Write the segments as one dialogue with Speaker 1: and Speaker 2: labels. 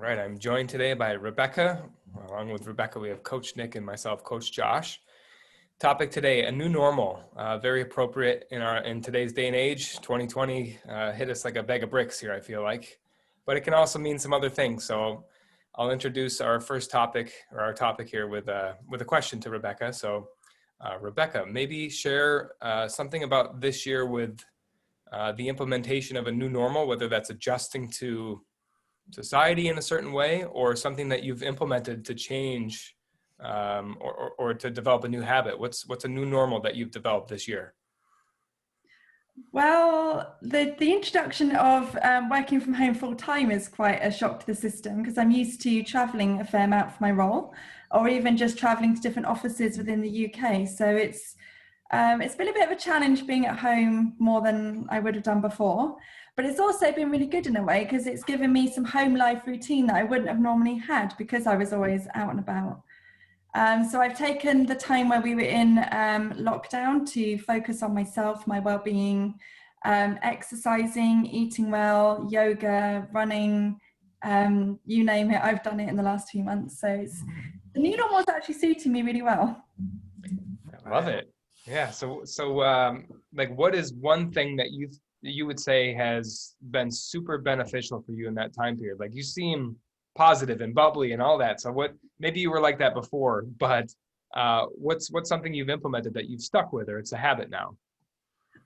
Speaker 1: right, I'm joined today by Rebecca. Along with Rebecca, we have Coach Nick and myself, Coach Josh. Topic today: a new normal. Very appropriate in today's day and age. 2020 hit us like a bag of bricks here, I feel like, but it can also mean some other things. So I'll introduce our first topic, or our topic here, with a question to Rebecca. So Rebecca, maybe share something about this year with the implementation of a new normal, whether that's adjusting to society in a certain way or something that you've implemented to change or to develop a new habit. What's a new normal that you've developed this year?
Speaker 2: Well, the introduction of working from home full time is quite a shock to the system, because I'm used to traveling a fair amount for my role, or even just traveling to different offices within the UK. So it's been a bit of a challenge being at home more than I would have done before. But it's also been really good in a way, because it's given me some home life routine that I wouldn't have normally had because I was always out and about. So I've taken the time where we were in lockdown to focus on myself, my well-being, exercising, eating well, yoga, running, you name it, I've done it in the last few months. So the new normal is actually suiting me really well.
Speaker 1: I love it. Yeah. So like, what is one thing that you would say has been super beneficial for you in that time period? Like, you seem positive and bubbly and all that. So maybe you were like that before, but what's something you've implemented that you've stuck with, or it's a habit now?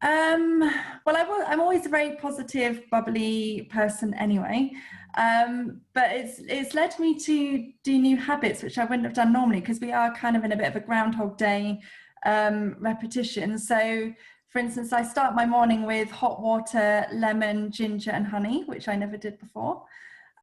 Speaker 2: Well, I'm always a very positive, bubbly person anyway. But it's led me to do new habits, which I wouldn't have done normally, because we are kind of in a bit of a Groundhog Day repetition. So, for instance, I start my morning with hot water, lemon, ginger, and honey, which I never did before.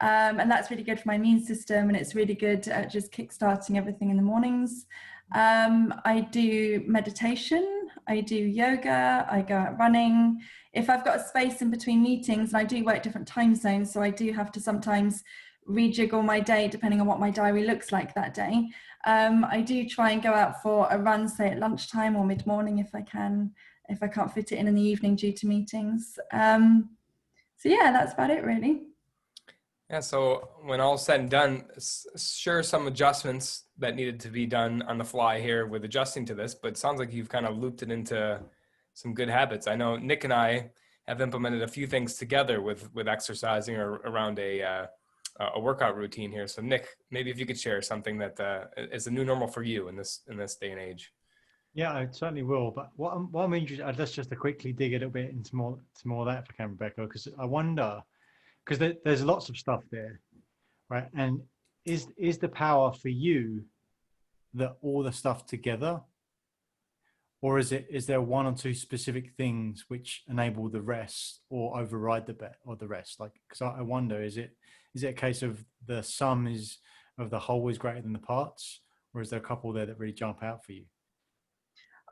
Speaker 2: And that's really good for my immune system, and it's really good at just kickstarting everything in the mornings. I do meditation, I do yoga, I go out running. If I've got a space in between meetings, and I do work different time zones, so I do have to sometimes rejiggle my day depending on what my diary looks like that day. I do try and go out for a run, say at lunchtime or mid-morning if I can, if I can't fit it in the evening due to meetings. So yeah, that's about it really.
Speaker 1: Yeah, so when all's said and done, sure, some adjustments that needed to be done on the fly here with adjusting to this, but it sounds like you've kind of looped it into some good habits. I know Nick and I have implemented a few things together with exercising or around a workout routine here. So Nick, maybe if you could share something that is a new normal for you in this day and age.
Speaker 3: Yeah, I certainly will. But what I'm interested, let's just to quickly dig a little bit into more of that if I can, Rebecca, because I wonder, because there's lots of stuff there, right? And is the power for you that all the stuff together, or is there one or two specific things which enable the rest or override the rest? Like, because I wonder, is it a case of the sum of the whole is greater than the parts, or is there a couple there that really jump out for you?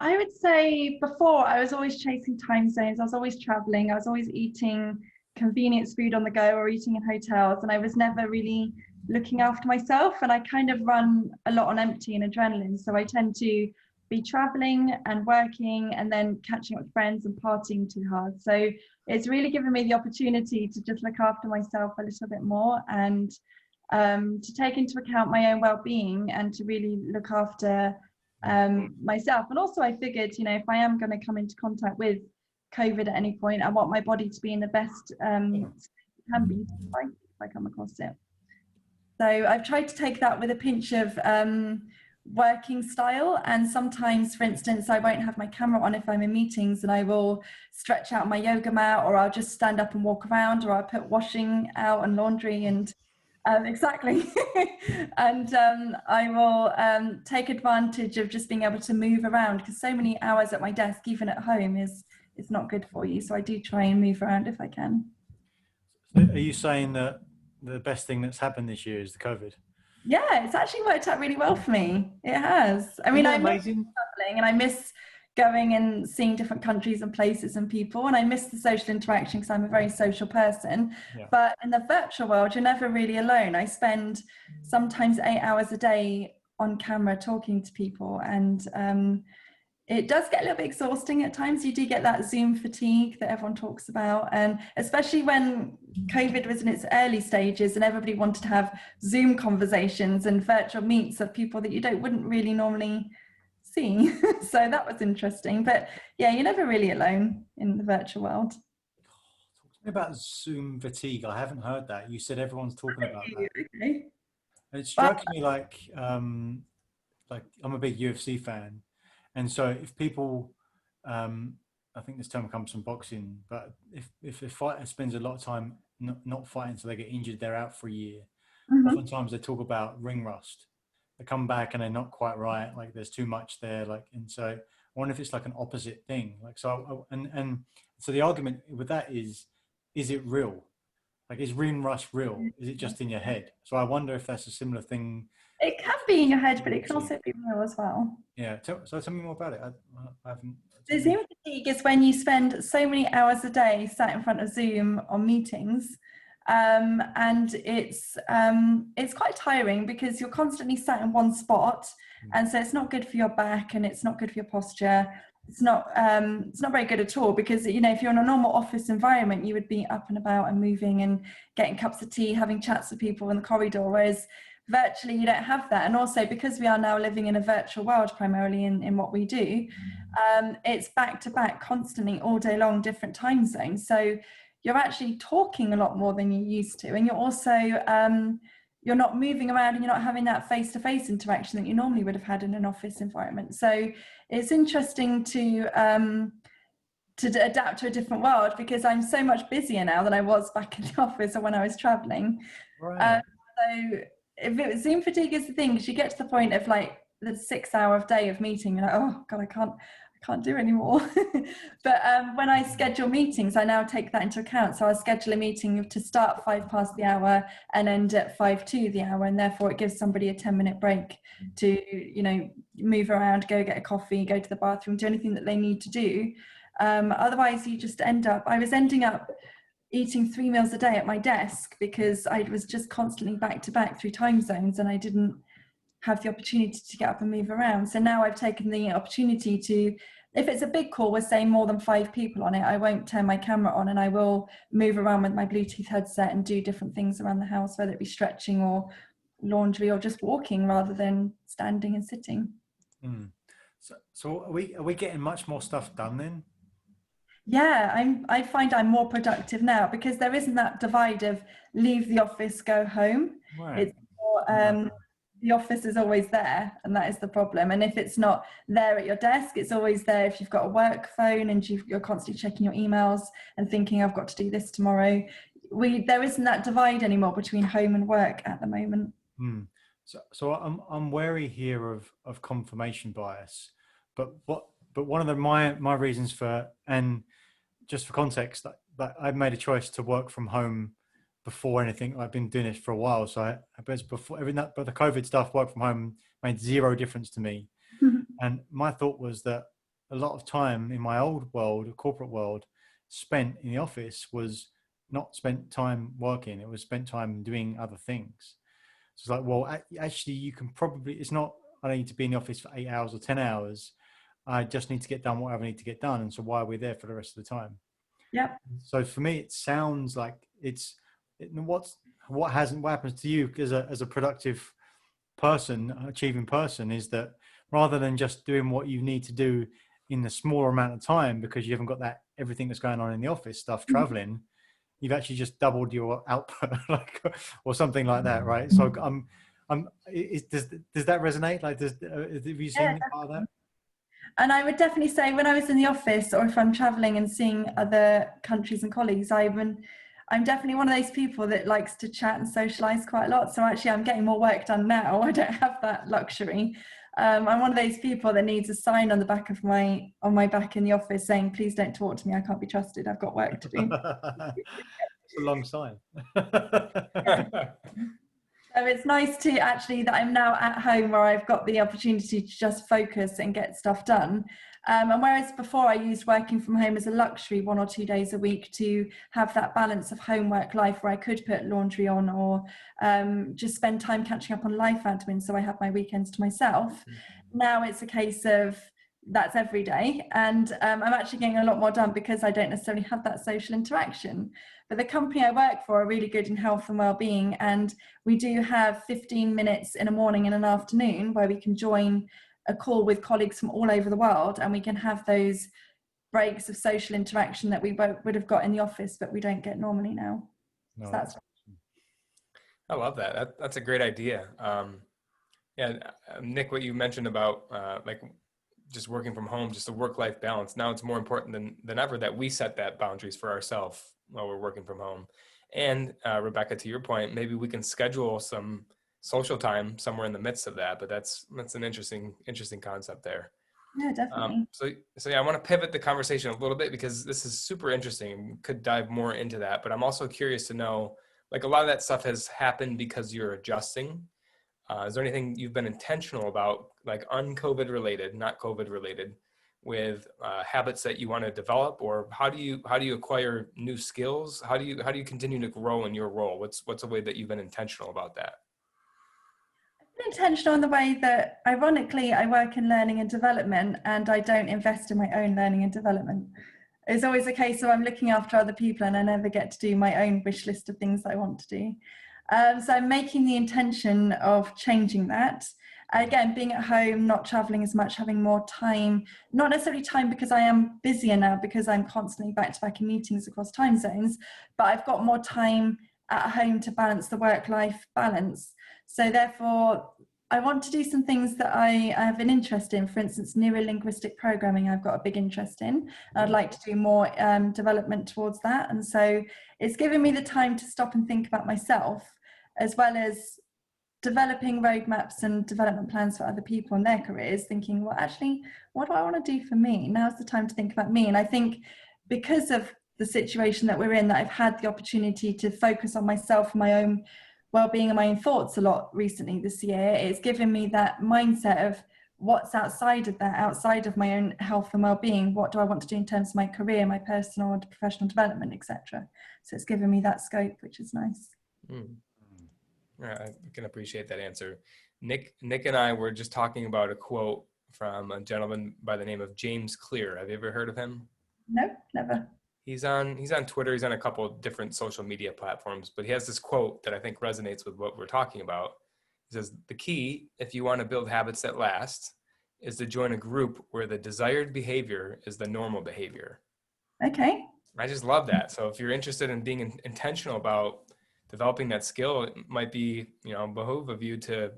Speaker 2: I would say before I was always chasing time zones. I was always traveling. I was always eating convenience food on the go or eating in hotels, and I was never really looking after myself. And I kind of run a lot on empty and adrenaline. So I tend to be traveling and working and then catching up with friends and partying too hard. So it's really given me the opportunity to just look after myself a little bit more, and to take into account my own well-being and to really look after myself. And also I figured, if I am going to come into contact with COVID at any point, I want my body to be in the best it can be if I come across it. So I've tried to take that with a pinch of working style, and sometimes, for instance, I won't have my camera on if I'm in meetings, and I will stretch out my yoga mat, or I'll just stand up and walk around, or I'll put washing out and laundry and exactly. And I will take advantage of just being able to move around, because so many hours at my desk, even at home, is not good for you. So I do try and move around if I can.
Speaker 3: So are you saying that the best thing that's happened this year is the COVID?
Speaker 2: Yeah, it's actually worked out really well for me. It has. I mean, I miss traveling, and I miss going and seeing different countries and places and people, and I miss the social interaction because I'm a very social person. Yeah. But in the virtual world, you're never really alone. I spend sometimes 8 hours a day on camera talking to people, and It does get a little bit exhausting at times. You do get that Zoom fatigue that everyone talks about. And especially when COVID was in its early stages and everybody wanted to have Zoom conversations and virtual meets of people that you wouldn't really normally see. So that was interesting. But yeah, you're never really alone in the virtual world.
Speaker 3: Talk to me about Zoom fatigue. I haven't heard that. You said everyone's talking about that.
Speaker 2: Okay.
Speaker 3: And it strikes me like I'm a big UFC fan. And so if people, I think this term comes from boxing, but if a fighter spends a lot of time not fighting so they get injured, they're out for a year.
Speaker 2: Mm-hmm.
Speaker 3: Oftentimes they talk about ring rust. They come back and they're not quite right. Like there's too much there. Like, and so I wonder if it's like an opposite thing. Like, so, and so the argument with that is it real? Like, is ring rust real? Is it just in your head? So I wonder if that's a similar thing.
Speaker 2: It can be in your head, but it can also be real as well.
Speaker 3: Yeah. So tell me more about it. I haven't.
Speaker 2: So Zoom fatigue is when you spend so many hours a day sat in front of Zoom on meetings, and it's quite tiring because you're constantly sat in one spot, and so it's not good for your back and it's not good for your posture. It's not very good at all because, you know, if you're in a normal office environment, you would be up and about and moving and getting cups of tea, having chats with people in the corridor, whereas virtually you don't have that. And also because we are now living in a virtual world primarily in what we do, it's back to back constantly all day long, different time zones. So you're actually talking a lot more than you used to, and you're also you're not moving around and you're not having that face-to-face interaction that you normally would have had in an office environment. So it's interesting to adapt to a different world because I'm so much busier now than I was back in the office or when I was traveling.
Speaker 3: Right.
Speaker 2: So if it was Zoom fatigue is the thing, because you get to the point of like the 6 hour day of meeting, you're like, oh God, I can't do anymore. But when I schedule meetings, I now take that into account. So I schedule a meeting to start 5 past the hour and end at 5 to the hour. And therefore it gives somebody a 10-minute break to, you know, move around, go get a coffee, go to the bathroom, do anything that they need to do. Otherwise you just I was ending up eating 3 meals a day at my desk because I was just constantly back to back through time zones and I didn't have the opportunity to get up and move around. So now I've taken the opportunity to, if it's a big call with say more than 5 people on it, I won't turn my camera on and I will move around with my Bluetooth headset and do different things around the house, whether it be stretching or laundry or just walking rather than standing and sitting.
Speaker 3: So are we getting much more stuff done then?
Speaker 2: Yeah, I find I'm more productive now because there isn't that divide of leave the office, go home.
Speaker 3: Right.
Speaker 2: It's more, the office is always there, and that is the problem. And if it's not there at your desk, it's always there if you've got a work phone and you're constantly checking your emails and thinking, I've got to do this tomorrow. There isn't that divide anymore between home and work at the moment.
Speaker 3: So I'm wary here of confirmation bias, but one of my reasons for, and just for context, that I've made a choice to work from home before anything. I've been doing this for a while, so I bet before everything but the COVID stuff, work from home made zero difference to me. And my thought was that a lot of time in my old world, corporate world, spent in the office was not spent time working. It was spent time doing other things. So it's like, well, actually, you can probably. It's not. I don't need to be in the office for 8 hours or 10 hours. I just need to get done whatever I need to get done. And so why are we there for the rest of the time?
Speaker 2: Yep.
Speaker 3: So for me, it sounds like what happens to you as a productive person, achieving person, is that rather than just doing what you need to do in the smaller amount of time because you haven't got that everything that's going on in the office stuff, traveling, you've actually just doubled your output, or something like that, right? So does that resonate? Like, have you seen any part of that?
Speaker 2: And I would definitely say when I was in the office or if I'm traveling and seeing other countries and colleagues, I'm definitely one of those people that likes to chat and socialize quite a lot. So actually I'm getting more work done now. I don't have that luxury. I'm one of those people that needs a sign on the back of my back in the office saying, please don't talk to me. I can't be trusted. I've got work to do.
Speaker 3: It's a long sign.
Speaker 2: So it's nice to actually that I'm now at home where I've got the opportunity to just focus and get stuff done. And whereas before I used working from home as a luxury 1 or 2 days a week to have that balance of homework life where I could put laundry on or just spend time catching up on life admin so I have my weekends to myself. Now it's a case of that's every day. And I'm actually getting a lot more done because I don't necessarily have that social interaction. But the company I work for are really good in health and well-being. And we do have 15 minutes in a morning and an afternoon where we can join a call with colleagues from all over the world, and we can have those breaks of social interaction that we would have got in the office, but we don't get normally now.
Speaker 3: No,
Speaker 2: So that's
Speaker 1: I love that. That's a great idea. Yeah, Nick, what you mentioned about like just working from home, just a work-life balance. Now it's more important than ever that we set that boundaries for ourselves while we're working from home. And Rebecca, to your point, maybe we can schedule some social time somewhere in the midst of that. But that's an interesting concept there.
Speaker 2: yeah, definitely.
Speaker 1: So yeah, I want to pivot the conversation a little bit because this is super interesting. We could dive more into that, but I'm also curious to know, like, a lot of that stuff has happened because you're adjusting. Is there anything you've been intentional about, like un-COVID related, not COVID related, with habits that you want to develop, or how do you acquire new skills? How do you continue to grow in your role? What's a way that you've been intentional about that?
Speaker 2: I've been intentional in the way that, ironically, I work in learning and development, and I don't invest in my own learning and development. It's always a case of I'm looking after other people, and I never get to do my own wish list of things that I want to do. So I'm making the intention of changing that. Again, being at home, not traveling as much, having more time, not necessarily time because I am busier now because I'm constantly back to back in meetings across time zones, but I've got more time at home to balance the work-life balance. So therefore, I want to do some things that I have an interest in. For instance, neuro-linguistic programming, I've got a big interest in. I'd like to do more development towards that. And so it's given me the time to stop and think about myself, as well as developing roadmaps and development plans for other people in their careers, thinking, well, actually, what do I want to do for me? Now's the time to think about me. And I think because of the situation that we're in, that I've had the opportunity to focus on myself and my own well-being and my own thoughts a lot recently this year, it's given me that mindset of what's outside of that, outside of my own health and well-being. What do I want to do in terms of my career, my personal and professional development, etc. So it's given me that scope, which is nice.
Speaker 1: I can appreciate that answer. Nick and I were just talking about a quote from a gentleman by the name of James Clear. Have you ever heard of him?
Speaker 2: No, never.
Speaker 1: He's on Twitter. He's on a couple of different social media platforms, but he has this quote that I think resonates with what we're talking about. He says, "The key, if you want to build habits that last, is to join a group where the desired behavior is the normal behavior."
Speaker 2: Okay.
Speaker 1: I just love that. So if you're interested in being intentional about developing that skill, it might be, behoove of you to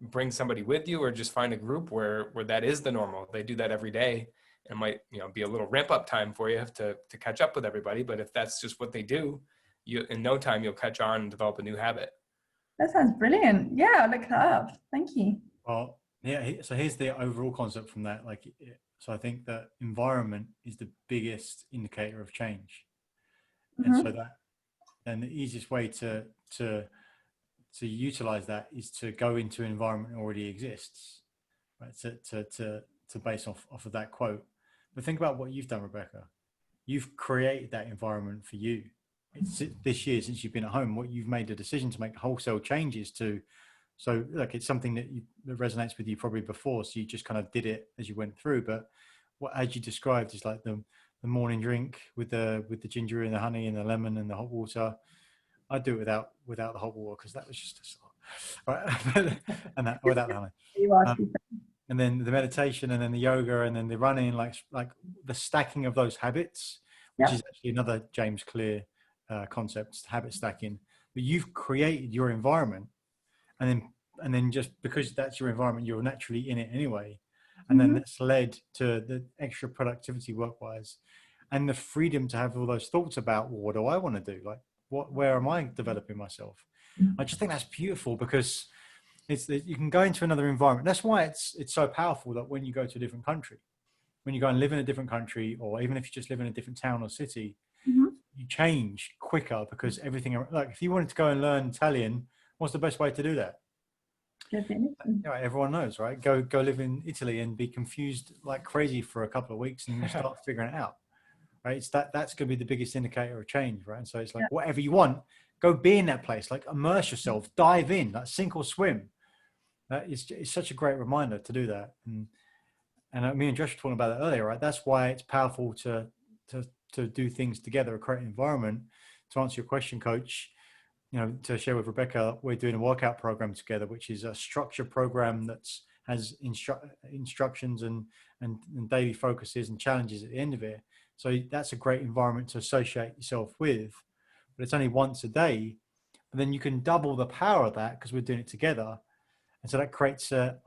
Speaker 1: bring somebody with you, or just find a group where that is the normal. They do that every day. It might, be a little ramp up time for you to catch up with everybody. But if that's just what they do, in no time, you'll catch on and develop a new habit.
Speaker 2: That sounds brilliant. Yeah, I'll look that up. Thank you.
Speaker 3: Well, yeah. So here's the overall concept from that. So I think that environment is the biggest indicator of change, and so then the easiest way to utilize that is to go into an environment that already exists, right? To base off of that quote. But think about what you've done, Rebecca. You've created that environment for you. It's this year since you've been at home, what you've made a decision to make wholesale changes to. So look, it's something that resonates with you probably before. So you just kind of did it as you went through. But what, as you described, is like the morning drink with the ginger and the honey and the lemon and the hot water. I'd do it without the hot water because that was just a start. Right? And that without the honey. And then the meditation, and then the yoga, and then the running, like the stacking of those habits, which is actually another James Clear concept, habit stacking. But you've created your environment, and then just because that's your environment, you're naturally in it anyway, and then that's led to the extra productivity work-wise, and the freedom to have all those thoughts about, well, what do I want to do? Like, where am I developing myself? I just think that's beautiful because you can go into another environment. That's why it's so powerful that when you go to a different country, when you go and live in a different country, or even if you just live in a different town or city, you change quicker because everything, like if you wanted to go and learn Italian, what's the best way to do that? Everyone knows, right? Go live in Italy and be confused like crazy for a couple of weeks and you start figuring it out, right? That's going to be the biggest indicator of change, right? And so it's like whatever you want, go be in that place, like immerse yourself, dive in, like sink or swim. It's such a great reminder to do that. and me and Josh were talking about that earlier, right? That's why it's powerful to do things together, create an environment. To answer your question, Coach, to share with Rebecca, we're doing a workout program together, which is a structured program that's has instructions and daily focuses and challenges at the end of it. So that's a great environment to associate yourself with, but it's only once a day. But then you can double the power of that because we're doing it together. And so that creates an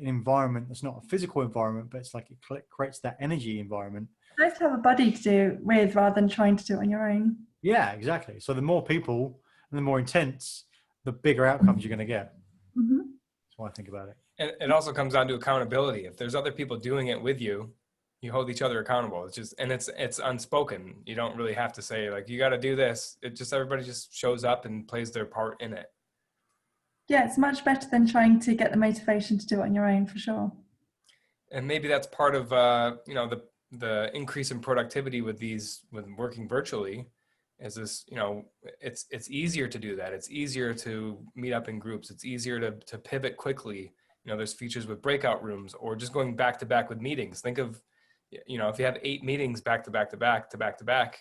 Speaker 3: environment that's not a physical environment, but it's like it creates that energy environment.
Speaker 2: Nice to have a buddy to do it with rather than trying to do it on your own.
Speaker 3: Yeah, exactly. So the more people and the more intense, the bigger outcomes you're going to get.
Speaker 2: Mm-hmm.
Speaker 3: That's why I think about it.
Speaker 1: And it also comes down to accountability. If there's other people doing it with you, you hold each other accountable. It's just, and it's unspoken. You don't really have to say like, you got to do this. It just, everybody just shows up and plays their part in it.
Speaker 2: Yeah, it's much better than trying to get the motivation to do it on your own, for sure.
Speaker 1: And maybe that's part of, the increase in productivity with working virtually is this, it's easier to do that. It's easier to meet up in groups. It's easier to pivot quickly. There's features with breakout rooms or just going back to back with meetings. Think of, if you have 8 meetings back to back,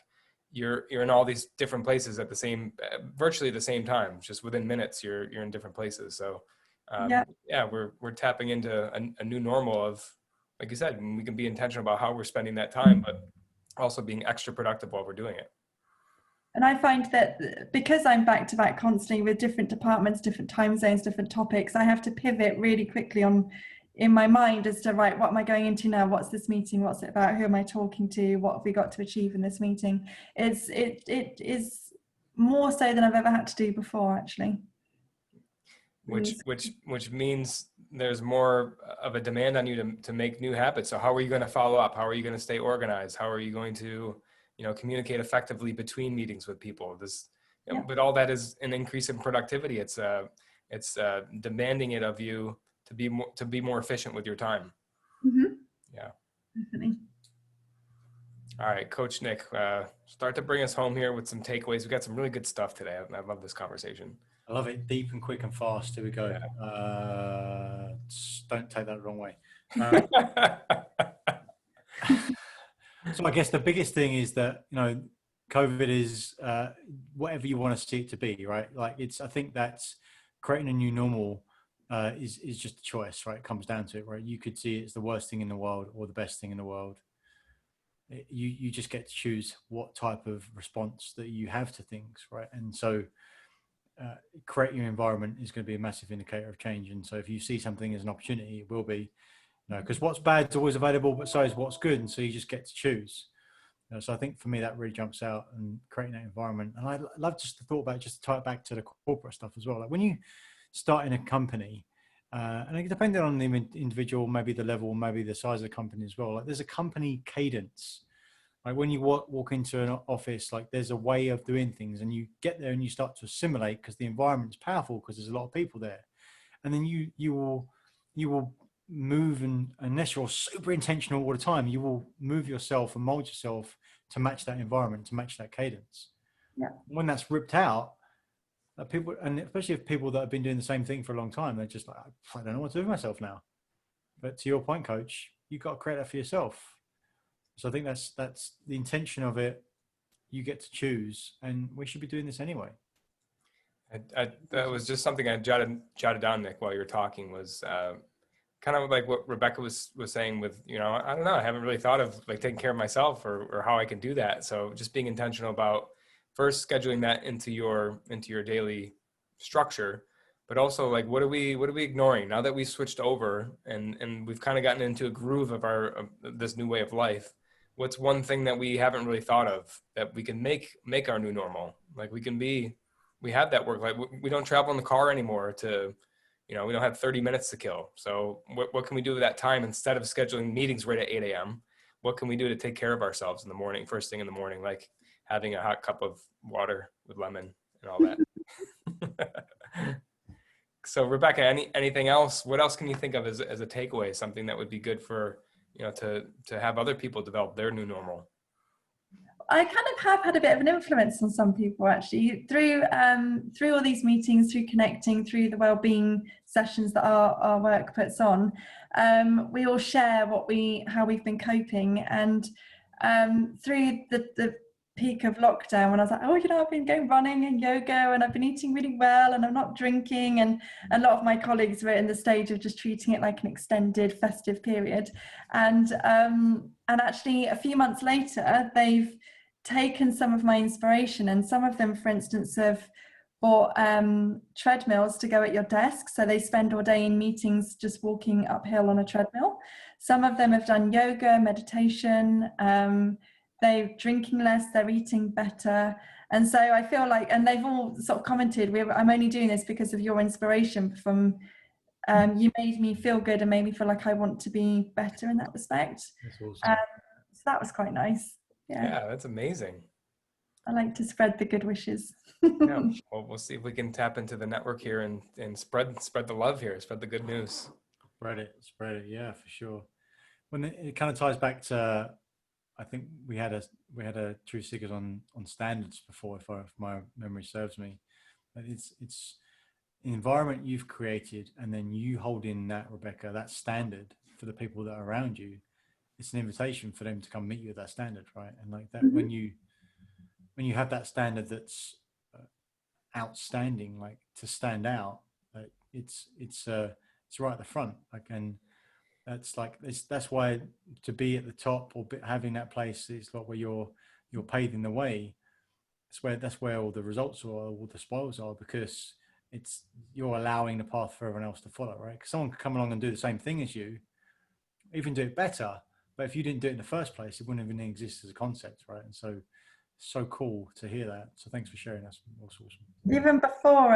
Speaker 1: you're in all these different places at virtually the same time, just within minutes, you're in different places. So we're tapping into a new normal of, like you said, we can be intentional about how we're spending that time, but also being extra productive while we're doing it.
Speaker 2: And I find that because I'm back to back constantly with different departments, different time zones, different topics, I have to pivot really quickly in my mind as to, right, what am I going into now? What's this meeting? What's it about? Who am I talking to? What have we got to achieve in this meeting? It is more so than I've ever had to do before, actually.
Speaker 1: Which means there's more of a demand on you to make new habits. So how are you going to follow up? How are you going to stay organized? How are you going to, communicate effectively between meetings with people? But all that is an increase in productivity. It's demanding it of you to be more efficient with your time.
Speaker 2: Mm-hmm.
Speaker 1: Yeah.
Speaker 2: Definitely.
Speaker 3: All
Speaker 1: right, Coach Nick, start to bring us home here with some takeaways. We've got some really good stuff today. I love this conversation.
Speaker 3: I love it. Deep and quick and fast. Here we go.
Speaker 1: Yeah.
Speaker 3: Don't take that the wrong way. So I guess the biggest thing is that, COVID is whatever you want to see it to be, right? Like I think that's creating a new normal is just a choice, right? It comes down to it, right? You could see it's the worst thing in the world or the best thing in the world. You just get to choose what type of response that you have to things, right? And so create your environment is going to be a massive indicator of change. And so if you see something as an opportunity, it will be, because what's bad is always available, but so is what's good. And so you just get to choose. So I think for me, that really jumps out, and creating that environment. And I love just the thought about it, just to tie it back to the corporate stuff as well. Like when you start in a company, and depending on the individual, maybe the level, maybe the size of the company as well, like there's a company cadence. Like when you walk into an office, like there's a way of doing things, and you get there and you start to assimilate because the environment's powerful because there's a lot of people there. And then you will move, and unless you're super intentional all the time, you will move yourself and mold yourself to match that environment, to match that cadence.
Speaker 2: Yeah.
Speaker 3: When that's ripped out, people, and especially if people that have been doing the same thing for a long time, they're just like, I don't know what to do with myself now. But to your point, Coach, you've got to create that for yourself. So I think that's the intention of it. You get to choose, and we should be doing this anyway.
Speaker 1: That was just something I jotted down, Nick, while you were talking, was kind of like what Rebecca was saying with, I don't know, I haven't really thought of like taking care of myself or how I can do that. So just being intentional about first scheduling that into your daily structure, but also like, what are we ignoring now that we switched over and we've kind of gotten into a groove of this new way of life? What's one thing that we haven't really thought of that we can make our new normal? Like we have that work. Like we don't travel in the car anymore we don't have 30 minutes to kill. So what can we do with that time instead of scheduling meetings right at 8 a.m.? What can we do to take care of ourselves in the morning, first thing in the morning, like having a hot cup of water with lemon and all that? So Rebecca, anything else? What else can you think of as a takeaway, something that would be good for, to have other people develop their new normal?
Speaker 2: I kind of have had a bit of an influence on some people actually through all these meetings, through connecting, through the wellbeing sessions that our work puts on. We all share how we've been coping, and through the peak of lockdown, when I was like, oh, I've been going running and yoga, and I've been eating really well, and I'm not drinking, and a lot of my colleagues were in the stage of just treating it like an extended festive period, and actually a few months later they've taken some of my inspiration, and some of them, for instance, have bought treadmills to go at your desk, so they spend all day in meetings just walking uphill on a treadmill. Some of them have done yoga, meditation, they're drinking less, they're eating better. And so I feel like, and they've all sort of commented, I'm only doing this because of your inspiration from, you made me feel good and made me feel like I want to be better in that respect.
Speaker 3: That's awesome.
Speaker 2: So that was quite nice.
Speaker 1: Yeah, that's amazing.
Speaker 2: I like to spread the good wishes.
Speaker 1: Yeah, well, we'll see if we can tap into the network here and spread the love here, spread the good news.
Speaker 3: Spread it. Yeah, for sure. When it kind of ties back to, I think we had a Truth Seekers on standards before, if my memory serves me. But it's the environment you've created, and then you hold in that, Rebecca, that standard for the people that are around you. It's an invitation for them to come meet you at that standard, right? And like that, when you have that standard that's outstanding, like to stand out, it's right at the front, like, and that's why to be at the top, or having that place, is like where you're paving the way. That's where all the results are, all the spoils are, because you're allowing the path for everyone else to follow, right? Because someone could come along and do the same thing as you, even do it better, but if you didn't do it in the first place, it wouldn't even exist as a concept, right? And so cool to hear that. So thanks for sharing. That's awesome.
Speaker 2: Even before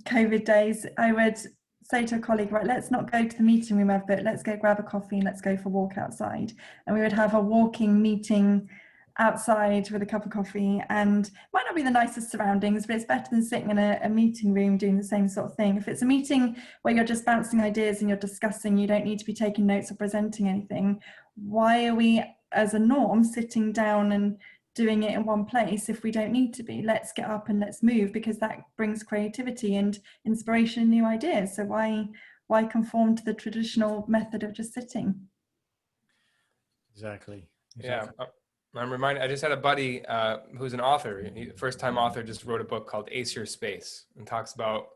Speaker 2: COVID days, I would say to a colleague, right, let's not go to the meeting room, but let's go grab a coffee and let's go for a walk outside. And we would have a walking meeting outside with a cup of coffee, and it might not be the nicest surroundings, but it's better than sitting in a meeting room doing the same sort of thing. If it's a meeting where you're just bouncing ideas and you're discussing, you don't need to be taking notes or presenting anything. Why are we, as a norm, sitting down and doing it in one place if we don't need to be? Let's get up and let's move, because that brings creativity and inspiration and new ideas. So why conform to the traditional method of just sitting?
Speaker 3: Exactly.
Speaker 1: Yeah, I'm reminded, I just had a buddy who's an author, first-time author, just wrote a book called Ace Your Space, and talks about,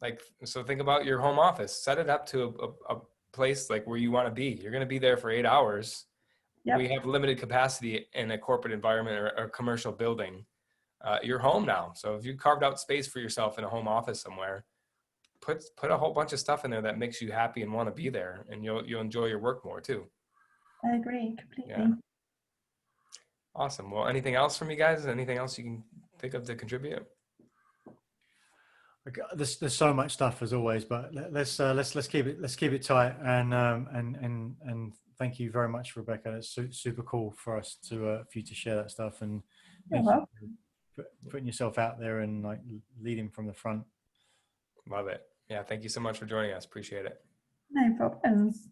Speaker 1: like, so think about your home office, set it up to a place like where you want to be. You're going to be there for 8 hours. Yep. We have limited capacity in a corporate environment or a commercial building. You're home now. So if you carved out space for yourself in a home office somewhere, put a whole bunch of stuff in there that makes you happy and want to be there, and you'll enjoy your work more too.
Speaker 2: I agree completely.
Speaker 1: Yeah. Awesome. Well, anything else from you guys? Anything else you can think of to contribute?
Speaker 3: There's so much stuff as always, but let's keep it tight. And thank you very much, Rebecca. It's super cool for us for you to share that stuff, and putting yourself out there and like leading from the front.
Speaker 1: Love it. Yeah. Thank you so much for joining us. Appreciate it.
Speaker 2: No problems.